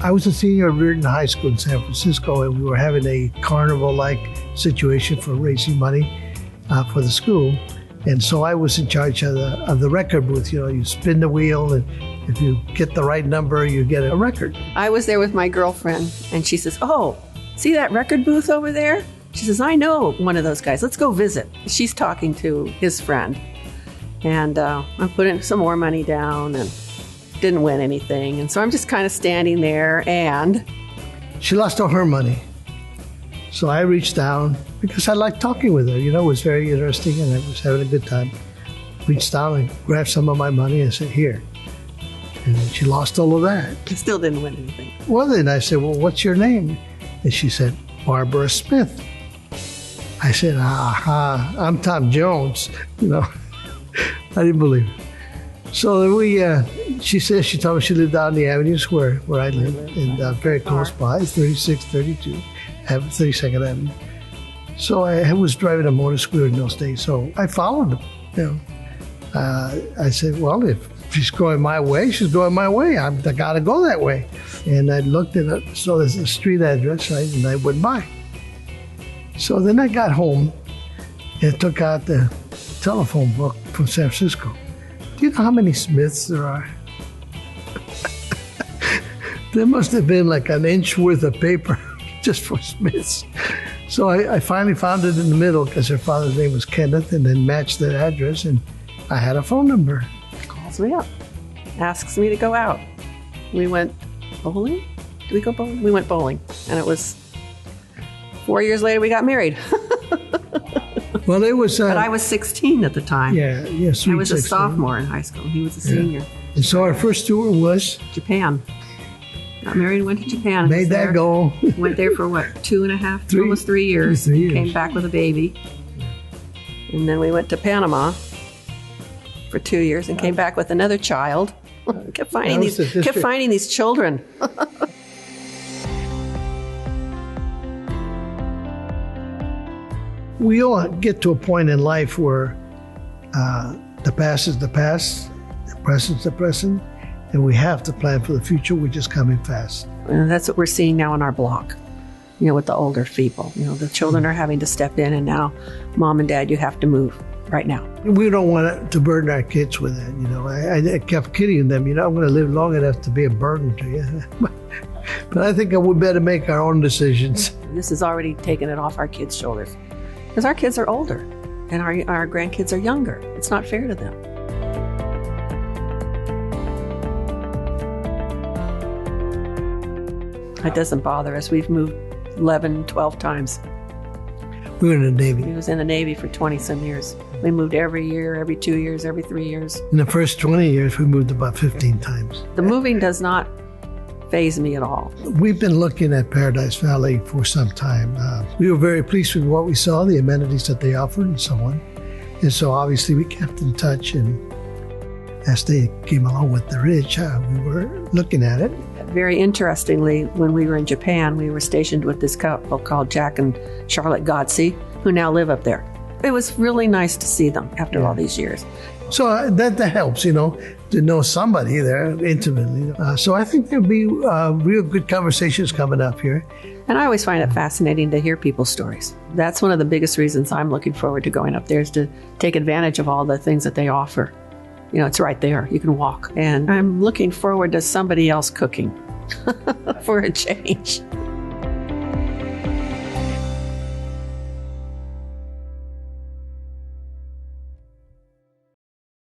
I was a senior at Reardon High School in San Francisco, and we were having a carnival-like situation for raising money for the school. And so I was in charge of the record booth. You know, you spin the wheel, and if you get the right number, you get a record. I was there with my girlfriend, and she says, "Oh, see that record booth over there?" She says, "I know one of those guys. Let's go visit." She's talking to his friend. And I put in some more money down and didn't win anything. And so I'm just kind of standing there, and she lost all her money. So I reached down because I liked talking with her. You know, it was very interesting, and I was having a good time. Reached down and grabbed some of my money and said, "Here." And then she lost all of that. I still didn't win anything. Well, then I said, "Well, what's your name?" And she said, "Barbara Smith." I said, "Aha, I'm Tom Jones." You know, I didn't believe it. So she says she told me she lived out in the avenues where I live, and very close by, 3632, 32nd Avenue. So I was driving a motor scooter in those days, so I followed them. You know, I said, "Well, if she's going my way, she's going my way. I got to go that way." And I looked at it, so there's a street address, right, and I went by. So then I got home and took out the telephone book from San Francisco. Do you know how many Smiths there are? There must have been like an inch worth of paper just for Smiths. So I finally found it in the middle because her father's name was Kenneth, and then matched the address, and I had a phone number. Calls me up, asks me to go out. We went bowling? Did we go bowling? We went bowling, and it was 4 years later we got married. Well, it was. But I was 16 at the time. Yeah, sweet. I was 16. a sophomore in high school. He was a senior. Yeah. And so our first tour was Japan. Got married and went to Japan. Made that go. Went there for what, 2.5, almost 3 years. 3 years. Came back with a baby. And then we went to Panama for 2 years and came back with another child. kept finding these children. We all get to a point in life where the past is the past, the present's the present, and we have to plan for the future, which is coming fast. And that's what we're seeing now in our block, you know, with the older people. You know, the children are having to step in, and now, Mom and Dad, you have to move right now. We don't want to burden our kids with that, you know. I kept kidding them, you know, I'm going to live long enough to be a burden to you. But I think we better make our own decisions. This has already taken it off our kids' shoulders. Because our kids are older, and our grandkids are younger. It's not fair to them. It doesn't bother us. We've moved 11, 12 times. We were in the Navy. He was in the Navy for 20-some years. We moved every year, every 2 years, every 3 years. In the first 20 years, we moved about 15 times. The moving does not faze me at all. We've been looking at Paradise Valley for some time. We were very pleased with what we saw, the amenities that they offered and so on. And so obviously we kept in touch, and as they came along with the ridge, we were looking at it. Very interestingly, when we were in Japan, we were stationed with this couple called Jack and Charlotte Godsey, who now live up there. It was really nice to see them after all these years. So that helps, you know, to know somebody there intimately. So I think there'll be real good conversations coming up here. And I always find it fascinating to hear people's stories. That's one of the biggest reasons I'm looking forward to going up there, is to take advantage of all the things that they offer. You know, it's right there. You can walk. And I'm looking forward to somebody else cooking for a change.